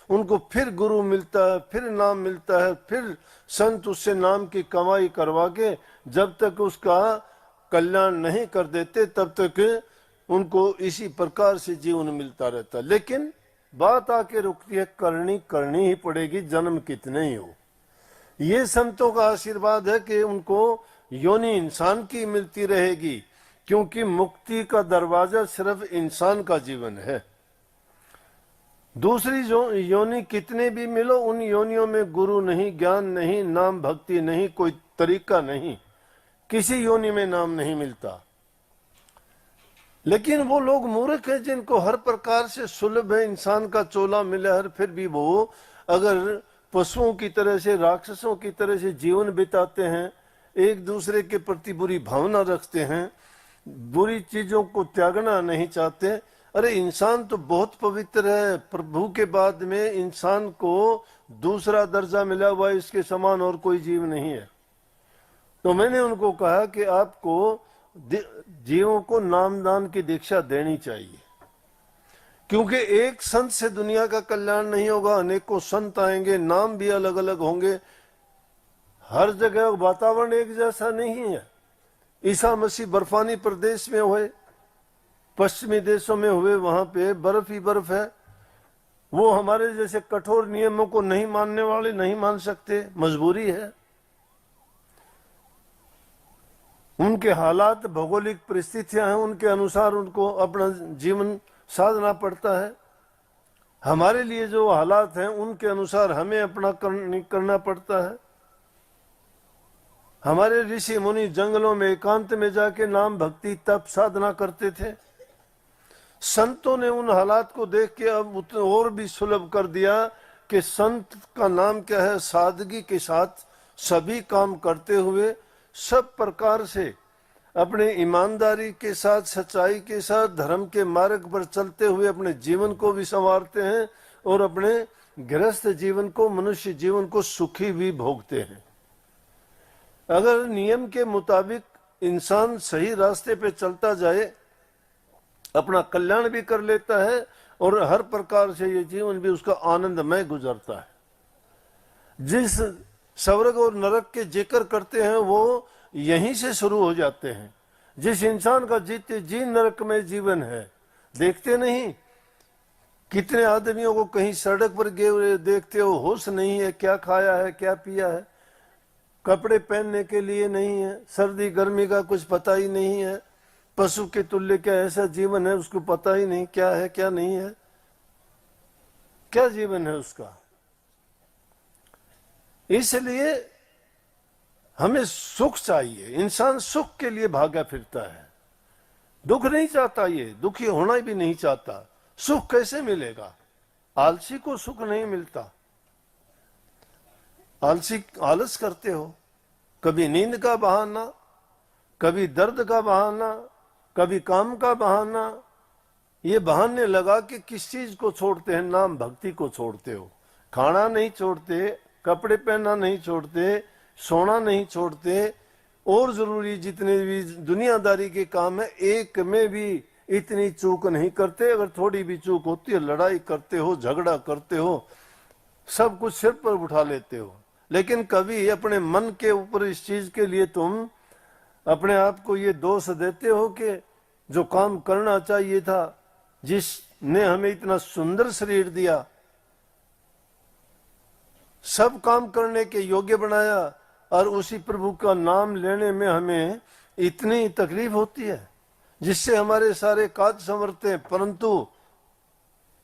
उनको फिर गुरु मिलता है, फिर नाम मिलता है, फिर संत उससे नाम की कमाई करवा के जब तक उसका कल्याण नहीं कर देते तब तक उनको इसी प्रकार से जीवन मिलता रहता। लेकिन बात आके रुकती है, करनी ही पड़ेगी, जन्म कितने ही हो। ये संतों का आशीर्वाद है कि उनको योनि इंसान की मिलती रहेगी, क्योंकि मुक्ति का दरवाजा सिर्फ इंसान का जीवन है। दूसरी जो योनि कितने भी मिलो, उन योनियों में गुरु नहीं, ज्ञान नहीं, नाम भक्ति नहीं, कोई तरीका नहीं, किसी योनि में नाम नहीं मिलता। लेकिन वो लोग मूर्ख हैं जिनको हर प्रकार से सुलभ है, इंसान का चोला मिले हर, फिर भी वो अगर पशुओं की तरह से, राक्षसों की तरह से जीवन बिताते हैं, एक दूसरे के प्रति बुरी भावना रखते हैं, बुरी चीजों को त्यागना नहीं चाहते। अरे इंसान तो बहुत पवित्र है, प्रभु के बाद में इंसान को दूसरा दर्जा मिला हुआ, इसके समान और कोई जीव नहीं है। तो मैंने उनको कहा कि आपको जीवों को नामदान की दीक्षा देनी चाहिए, क्योंकि एक संत से दुनिया का कल्याण नहीं होगा, अनेकों संत आएंगे, नाम भी अलग अलग होंगे, हर जगह वातावरण एक जैसा नहीं है। ईसा मसीह बर्फानी प्रदेश में हुए, पश्चिमी देशों में हुए, वहां पे बर्फ ही बर्फ है। वो हमारे जैसे कठोर नियमों को नहीं मानने वाले नहीं मान सकते, मजबूरी है। उनके हालात, भौगोलिक परिस्थितियां हैं, उनके अनुसार उनको अपना जीवन साधना पड़ता है। हमारे लिए जो हालात हैं उनके अनुसार हमें अपना करना पड़ता है। हमारे ऋषि मुनि जंगलों में एकांत में जाके नाम भक्ति तप साधना करते थे। संतों ने उन हालात को देख के अब और भी सुलभ कर दिया कि संत का नाम क्या है, सादगी के साथ सभी काम करते हुए, सब प्रकार से अपने ईमानदारी के साथ, सच्चाई के साथ, धर्म के मार्ग पर चलते हुए अपने जीवन को भी संवारते हैं और अपने गृहस्थ जीवन को, मनुष्य जीवन को सुखी भी भोगते हैं। अगर नियम के मुताबिक इंसान सही रास्ते पे चलता जाए, अपना कल्याण भी कर लेता है और हर प्रकार से ये जीवन भी उसका आनंदमय गुजरता है। जिस स्वर्ग और नरक के जिक्र करते हैं वो यहीं से शुरू हो जाते हैं। जिस इंसान का जीते जी नरक में जीवन है, देखते नहीं कितने आदमियों को कहीं सड़क पर गिरे हुए देखते हो, होश नहीं है, क्या खाया है क्या पिया है, कपड़े पहनने के लिए नहीं है, सर्दी गर्मी का कुछ पता ही नहीं है, पशु के तुल्य क्या ऐसा जीवन है उसको पता ही नहीं क्या है क्या नहीं है, क्या जीवन है उसका। इसलिए हमें सुख चाहिए, इंसान सुख के लिए भागा फिरता है, दुख नहीं चाहता, ये दुखी होना भी नहीं चाहता। सुख कैसे मिलेगा? आलसी को सुख नहीं मिलता। आलसी आलस करते हो, कभी नींद का बहाना, कभी दर्द का बहाना, कभी काम का बहाना, ये बहाने लगा कि किस चीज को छोड़ते हैं? नाम भक्ति को छोड़ते हो। खाना नहीं छोड़ते, कपड़े पहनना नहीं छोड़ते, सोना नहीं छोड़ते, और जरूरी जितने भी दुनियादारी के काम है एक में भी इतनी चूक नहीं करते। अगर थोड़ी भी चूक होती है लड़ाई करते हो, झगड़ा करते हो, सब कुछ सिर पर उठा लेते हो। लेकिन कभी अपने मन के ऊपर इस चीज के लिए तुम अपने आप को ये दोष देते हो कि जो काम करना चाहिए था, जिसने हमें इतना सुंदर शरीर दिया, सब काम करने के योग्य बनाया, और उसी प्रभु का नाम लेने में हमें इतनी तकलीफ होती है जिससे हमारे सारे काज संवरते हैं, परंतु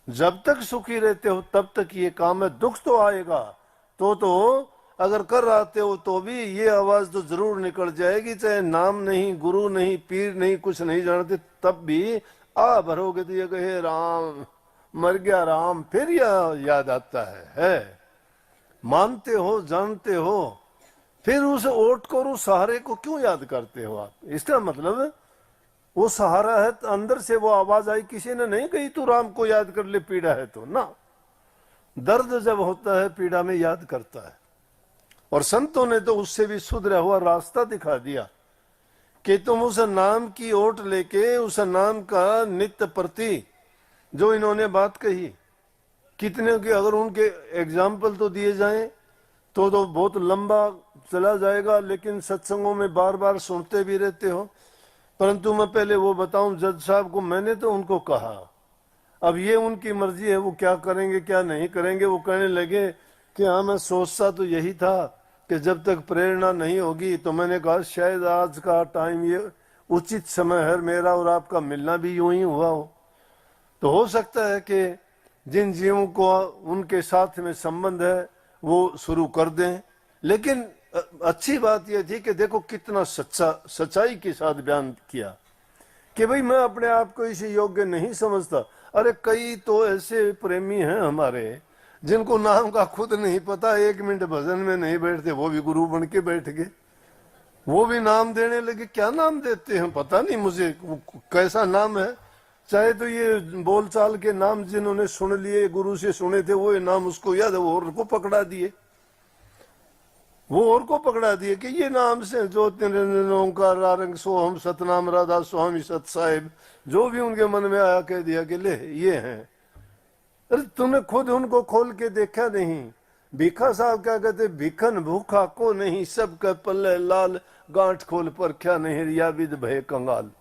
जब तक सुखी रहते हो तब तक ये काम है। दुख तो आएगा तो अगर कर रहते हो तो भी ये आवाज तो जरूर निकल जाएगी, चाहे नाम नहीं, गुरु नहीं, पीर नहीं, कुछ नहीं जानते, तब भी आ भरोगे तो ये कहे राम, मर गया राम, फिर यह याद आता है। मानते हो, जानते हो, फिर उस ओट को, उस सहारे को क्यों याद करते हो आप? इसका मतलब वो सहारा है, तो अंदर से वो आवाज आई, किसी ने नहीं कही तू राम को याद कर ले, पीड़ा है तो ना। दर्द जब होता है पीड़ा में याद करता है। और संतों ने तो उससे भी सुधरा हुआ रास्ता दिखा दिया कि तुम उस नाम की ओट लेके, उस नाम का नित्य प्रति जो इन्होंने बात कही कितने के अगर उनके एग्जाम्पल तो दिए जाएं तो बहुत लंबा चला जाएगा, लेकिन सत्संगों में बार बार सुनते भी रहते हो। परंतु मैं पहले वो बताऊं, जज साहब को मैंने तो उनको कहा, अब ये उनकी मर्जी है, वो क्या करेंगे क्या नहीं करेंगे। वो कहने लगे कि हाँ मैं सोचता तो यही था कि जब तक प्रेरणा नहीं होगी, तो मैंने कहा शायद आज का टाइम ये उचित समय है, मेरा और आपका मिलना भी यूं ही हुआ हो। तो हो सकता है कि जिन जीवों को उनके साथ में संबंध है वो शुरू कर दें। लेकिन अच्छी बात यह थी कि देखो कितना सच्चाई के साथ बयान किया कि भाई मैं अपने आप को इसे योग्य नहीं समझता। अरे कई तो ऐसे प्रेमी हैं हमारे जिनको नाम का खुद नहीं पता, 1 मिनट भजन में नहीं बैठते, वो भी गुरु बन के बैठ गए, वो भी नाम देने लगे। क्या नाम देते हैं पता नहीं मुझे, कैसा नाम है। चाहे तो ये बोलचाल के नाम जिन्होंने सुन लिए, गुरु से सुने थे, वो नाम उसको याद है, वो और को पकड़ा दिए, वो और को पकड़ा दिए कि ये नाम से जो ओंकार रारंग सोहम सतनाम राधा स्वामी सत साहिब, जो भी उनके मन में आया कह दिया कि ले ये हैं। अरे तूने खुद उनको खोल के देखा नहीं। भीखा साहब क्या कहते, भिखन भूखा को नहीं, सबका पल्ले लाल, गांठ खोल परख्या नहीं, रिया विद भय कंगाल।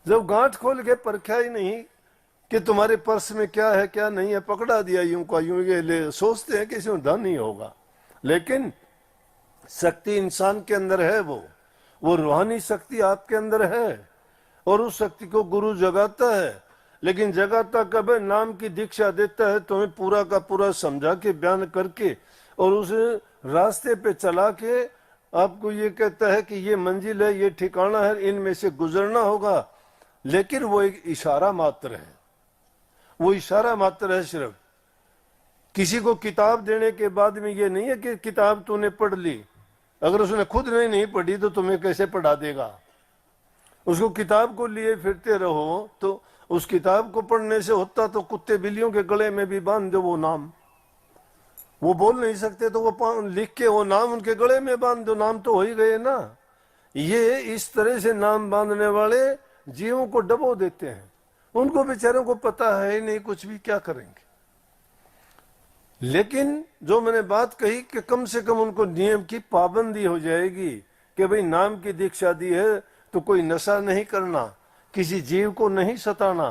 जब गांठ खोल के परख्या ही नहीं कि तुम्हारे पर्स में क्या है क्या नहीं है, पकड़ा दिया यूं का यूं, ये ले सोचते हैं कि इसमें धन ही होगा। लेकिन शक्ति इंसान के अंदर है, वो रूहानी शक्ति आपके अंदर है, और उस शक्ति को गुरु जगाता है। लेकिन जगाता कब है? नाम की दीक्षा देता है, तुम्हें पूरा का पूरा समझा के बयान करके, और उस रास्ते पे चला के आपको ये कहता है कि ये मंजिल है, ये ठिकाना है, इनमें से गुजरना होगा। लेकिन वो एक इशारा मात्र है, वो इशारा मात्र है सिर्फ। किसी को किताब देने के बाद में ये नहीं है कि किताब तूने पढ़ ली, अगर उसने खुद नहीं पढ़ी तो तुम्हें कैसे पढ़ा देगा। उसको किताब को लिए फिरते रहो, तो उस किताब को पढ़ने से होता तो कुत्ते बिल्लियों के गले में भी बांध दो वो नाम, वो बोल नहीं सकते तो वो लिख के वो नाम उनके गले में बांध दो, नाम तो हो ही गए ना। ये इस तरह से नाम बांधने वाले जीवों को डबो देते हैं, उनको बेचारों को पता है ही नहीं कुछ भी, क्या करेंगे। लेकिन जो मैंने बात कही कि कम से कम उनको नियम की पाबंदी हो जाएगी कि भाई नाम की दीक्षा दी है तो कोई नशा नहीं करना, किसी जीव को नहीं सताना,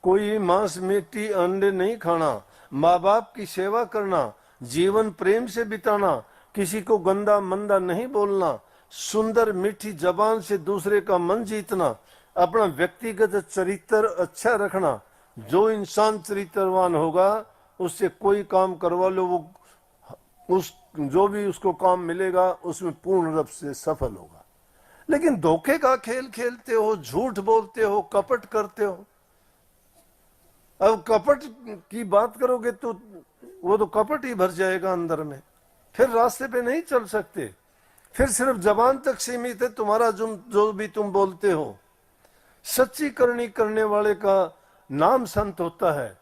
कोई मांस मिट्टी अंडे नहीं खाना, माँ बाप की सेवा करना, जीवन प्रेम से बिताना, किसी को गंदा मंदा नहीं बोलना, सुंदर मीठी जबान से दूसरे का मन जीतना, अपना व्यक्तिगत चरित्र अच्छा रखना। जो इंसान चरित्रवान होगा उससे कोई काम करवा लो, वो उस जो भी उसको काम मिलेगा उसमें पूर्ण रूप से सफल होगा। लेकिन धोखे का खेल खेलते हो, झूठ बोलते हो, कपट करते हो। अब कपट की बात करोगे तो वो तो कपट ही भर जाएगा अंदर में, फिर रास्ते पे नहीं चल सकते, फिर सिर्फ जबान तक सीमित है तुम्हारा जो भी तुम बोलते हो। सच्ची करनी करने वाले का नाम संत होता है,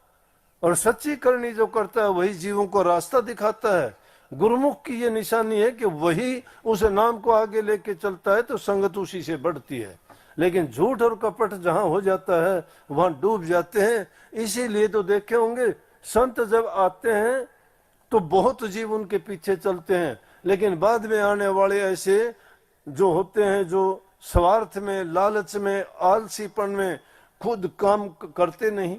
और सच्ची करनी जो करता है वही जीवों को रास्ता दिखाता है। गुरुमुख की ये निशानी है कि वही उस नाम को आगे लेके चलता है तो संगत उसी से बढ़ती है। लेकिन झूठ और कपट जहां हो जाता है वहां डूब जाते हैं। इसीलिए तो देखे होंगे संत जब आते हैं तो बहुत जीव उनके पीछे चलते हैं, लेकिन बाद में आने वाले ऐसे जो होते हैं जो स्वार्थ में, लालच में, आलसीपन में खुद काम करते नहीं।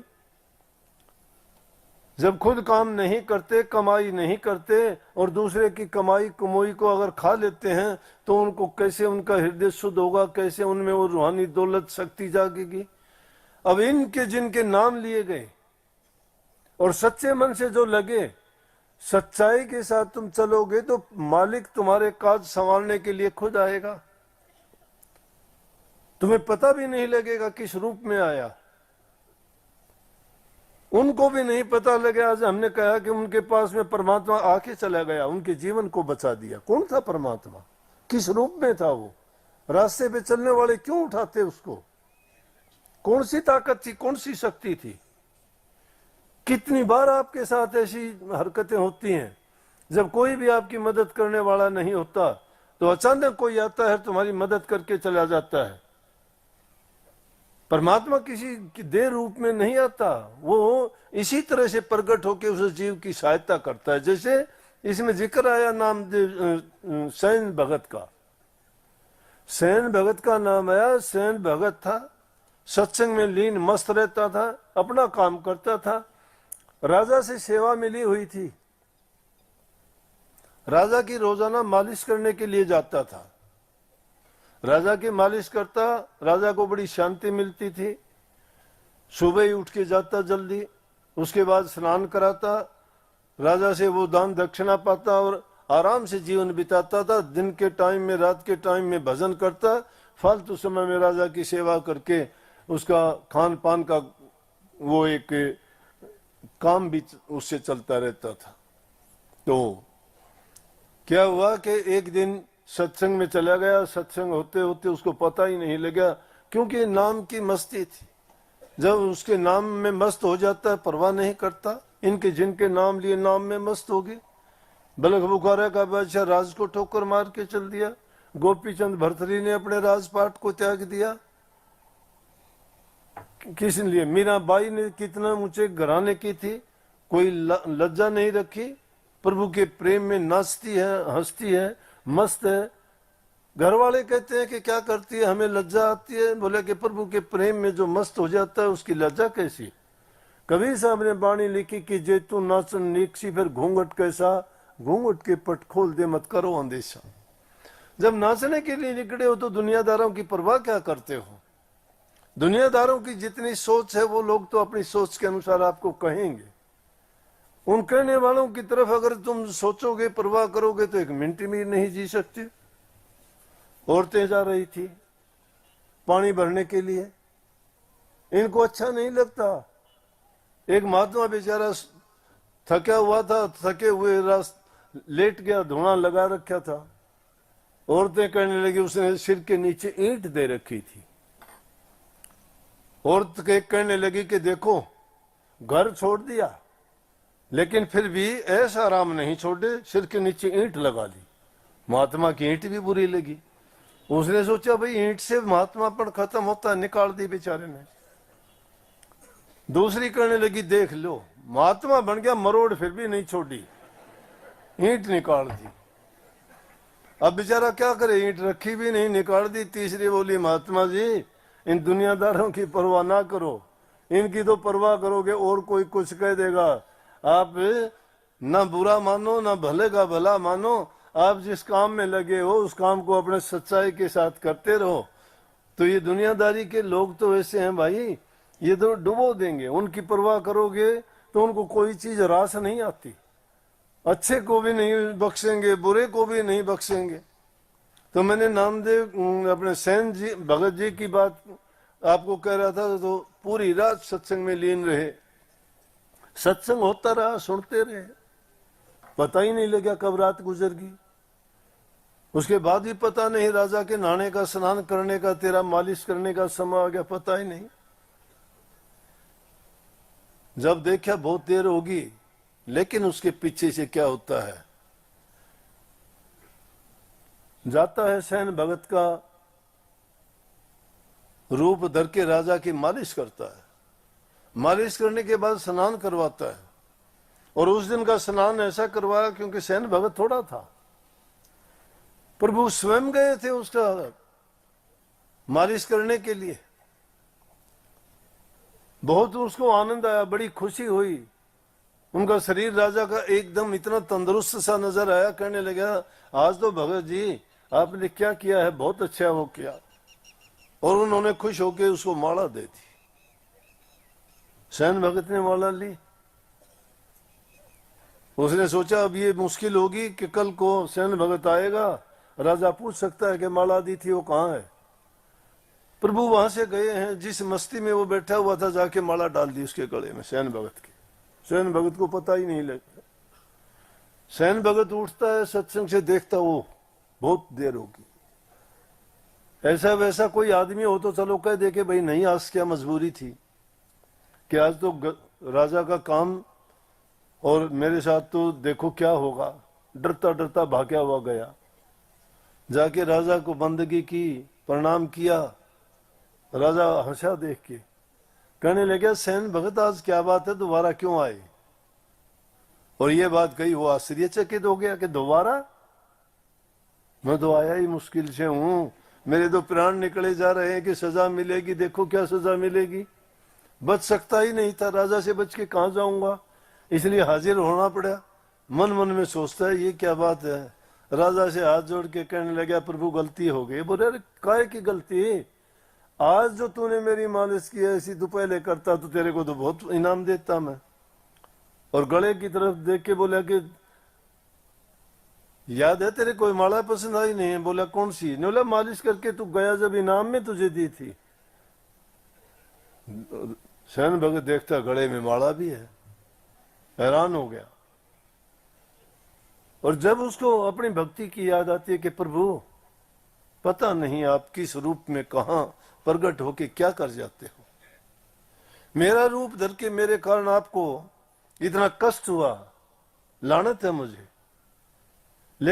जब खुद काम नहीं करते, कमाई नहीं करते, और दूसरे की कमाई कमोई को अगर खा लेते हैं तो उनको कैसे उनका हृदय शुद्ध होगा, कैसे उनमें वो रूहानी दौलत शक्ति जागेगी। अब इनके जिनके नाम लिए गए और सच्चे मन से जो लगे, सच्चाई के साथ तुम चलोगे तो मालिक तुम्हारे काज संभालने के लिए खुद आएगा, तुम्हें पता भी नहीं लगेगा किस रूप में आया। उनको भी नहीं पता लगे। आज हमने कहा कि उनके पास में परमात्मा आके चला गया, उनके जीवन को बचा दिया। कौन था परमात्मा, किस रूप में था वो? रास्ते पे चलने वाले क्यों उठाते उसको? कौन सी ताकत थी, कौन सी शक्ति थी? कितनी बार आपके साथ ऐसी हरकतें होती हैं, जब कोई भी आपकी मदद करने वाला नहीं होता तो अचानक कोई आता है तुम्हारी मदद करके चला जाता है। परमात्मा किसी देह रूप में नहीं आता, वो इसी तरह से प्रकट होकर उस जीव की सहायता करता है। जैसे इसमें जिक्र आया नाम सैन भगत का, सैन भगत का नाम आया। सैन भगत था, सत्संग में लीन मस्त रहता था, अपना काम करता था, राजा से सेवा मिली हुई थी, राजा की रोजाना मालिश करने के लिए जाता था, राजा की मालिश करता, राजा को बड़ी शांति मिलती थी। सुबह ही उठ के जाता जल्दी, उसके बाद स्नान कराता, राजा से वो दान दक्षिणा पाता और आराम से जीवन बिताता था। दिन के टाइम में, रात के टाइम में भजन करता, फालतू समय में राजा की सेवा करके उसका खान पान का वो एक काम भी उससे चलता रहता था। तो क्या हुआ कि एक दिन सत्संग में चला गया, सत्संग होते होते उसको पता ही नहीं लगा, क्योंकि नाम की मस्ती थी। जब उसके नाम में मस्त हो जाता है, परवाह नहीं करता। इनके जिनके नाम लिए नाम में मस्त हो गए। बलख बुखारा का बादशाह राज को ठोकर मार के चल दिया, गोपीचंद भरथरी ने अपने राजपाट को त्याग दिया। किस लिए? मीराबाई ने कितना ऊंचे घराने की थी, कोई लज्जा नहीं रखी, प्रभु के प्रेम में नाचती है, हंसती है, मस्त है। घर वाले कहते हैं कि क्या करती है, हमें लज्जा आती है। बोले कि प्रभु के प्रेम में जो मस्त हो जाता है उसकी लज्जा कैसी? कबीर साहब ने बाणी लिखी कि जे तू नाचन नीकसी फिर घूंघट कैसा, घूंघट के पट खोल दे मत करो अंदेशा। जब नाचने के लिए निकले हो तो दुनियादारों की परवाह क्या करते हो? दुनियादारों की जितनी सोच है वो लोग तो अपनी सोच के अनुसार आपको कहेंगे। उन कहने वालों की तरफ अगर तुम सोचोगे, परवाह करोगे तो एक मिनट भी नहीं जी सकते। औरतें जा रही थी पानी भरने के लिए, इनको अच्छा नहीं लगता। एक महात्मा बेचारा थका हुआ था, थके हुए लेट गया, धुआं लगा रखा था। औरतें कहने लगी, उसने सिर के नीचे ईंट दे रखी थी। औरत कहने लगी कि देखो घर छोड़ दिया लेकिन फिर भी ऐसा आराम नहीं छोड़े, सिर के नीचे ईंट लगा ली। महात्मा की ईंट भी बुरी लगी। उसने सोचा भाई ईंट से महात्मापन खत्म होता, निकाल दी बेचारे ने। दूसरी कहने लगी देख लो महात्मा बन गया, मरोड़ फिर भी नहीं छोड़ी, ईंट निकाल दी। अब बेचारा क्या करे, ईंट रखी भी नहीं, निकाल दी। तीसरी बोली महात्मा जी इन दुनियादारों की परवाह ना करो, इनकी तो परवाह करोगे और कोई कुछ कह देगा। आप ना बुरा मानो ना भले का भला मानो, आप जिस काम में लगे हो उस काम को अपने सच्चाई के साथ करते रहो। तो ये दुनियादारी के लोग तो ऐसे हैं भाई, ये तो डुबो देंगे। उनकी परवाह करोगे तो उनको कोई चीज रास नहीं आती, अच्छे को भी नहीं बख्शेंगे, बुरे को भी नहीं बख्शेंगे। तो मैंने नामदेव अपने सैन जी भगत जी की बात आपको कह रहा था, तो पूरी रात सत्संग में लीन रहे, सत्संग होता रहा, सुनते रहे, पता ही नहीं लगा कब रात गुजर गई। उसके बाद भी पता नहीं, राजा के नहाने का, स्नान करने का, तेरा मालिश करने का समय आ गया, पता ही नहीं। जब देखा बहुत देर होगी, लेकिन उसके पीछे से क्या होता है, जाता है सैन भगत का रूप धर के राजा की मालिश करता है। मालिश करने के बाद स्नान करवाता है, और उस दिन का स्नान ऐसा करवाया क्योंकि सैन भगत थोड़ा था, प्रभु स्वयं गए थे उसका मालिश करने के लिए। बहुत उसको आनंद आया, बड़ी खुशी हुई। उनका शरीर राजा का एकदम इतना तंदुरुस्त सा नजर आया, कहने लगा आज तो भगत जी आपने क्या किया है, बहुत अच्छा वो किया। और उन्होंने खुश होकर उसको माला दे दी। सैन भगत ने माला ली। उसने सोचा अब ये मुश्किल होगी कि कल को सैन भगत आएगा, राजा पूछ सकता है कि माला दी थी वो कहाँ है। प्रभु वहां से गए हैं, जिस मस्ती में वो बैठा हुआ था जाके माला डाल दी उसके गले में सैन भगत के। सैन भगत को पता ही नहीं लगता। सैन भगत उठता है सत्संग से, देखता वो बहुत देर होगी। ऐसा वैसा कोई आदमी हो तो चलो कह दे के भाई नहीं आज क्या मजबूरी थी कि आज तो राजा का काम और मेरे साथ तो देखो क्या होगा। डरता डरता भागा हुआ गया, जाके राजा को बंदगी की, प्रणाम किया, राजा हंसा देख के, कहने लगे सेन भगत आज क्या बात है, दोबारा क्यों आए? और ये बात कही वो आश्चर्यचकित हो गया कि दोबारा? मैं तो आया ही मुश्किल से हूं, मेरे तो प्राण निकले जा रहे हैं कि सजा मिलेगी, देखो क्या सजा मिलेगी। बच सकता ही नहीं था, राजा से बच के कहां जाऊंगा, इसलिए हाजिर होना पड़ा। मन मन में सोचता है ये क्या बात है, राजा से हाथ जोड़ के कहने लगा प्रभु गलती हो गई। बोले अरे काहे की गलती, आज जो तूने मेरी मालिश की ऐसी तू पहले करता तो तेरे को तो बहुत इनाम देता मैं। और गले की तरफ देख के बोला कि याद है तेरे कोई माला पसंद आई नहीं है? बोला कौन सी? ने बोला मालिश करके तू गया जब इनाम में तुझे दी थी। सैन भगत देखता गले में माला भी है, हैरान हो गया। और जब उसको अपनी भक्ति की याद आती है कि प्रभु पता नहीं आप किस रूप में कहां प्रकट होके क्या कर जाते हो, मेरा रूप धर के मेरे कारण आपको इतना कष्ट हुआ, लानत है मुझे।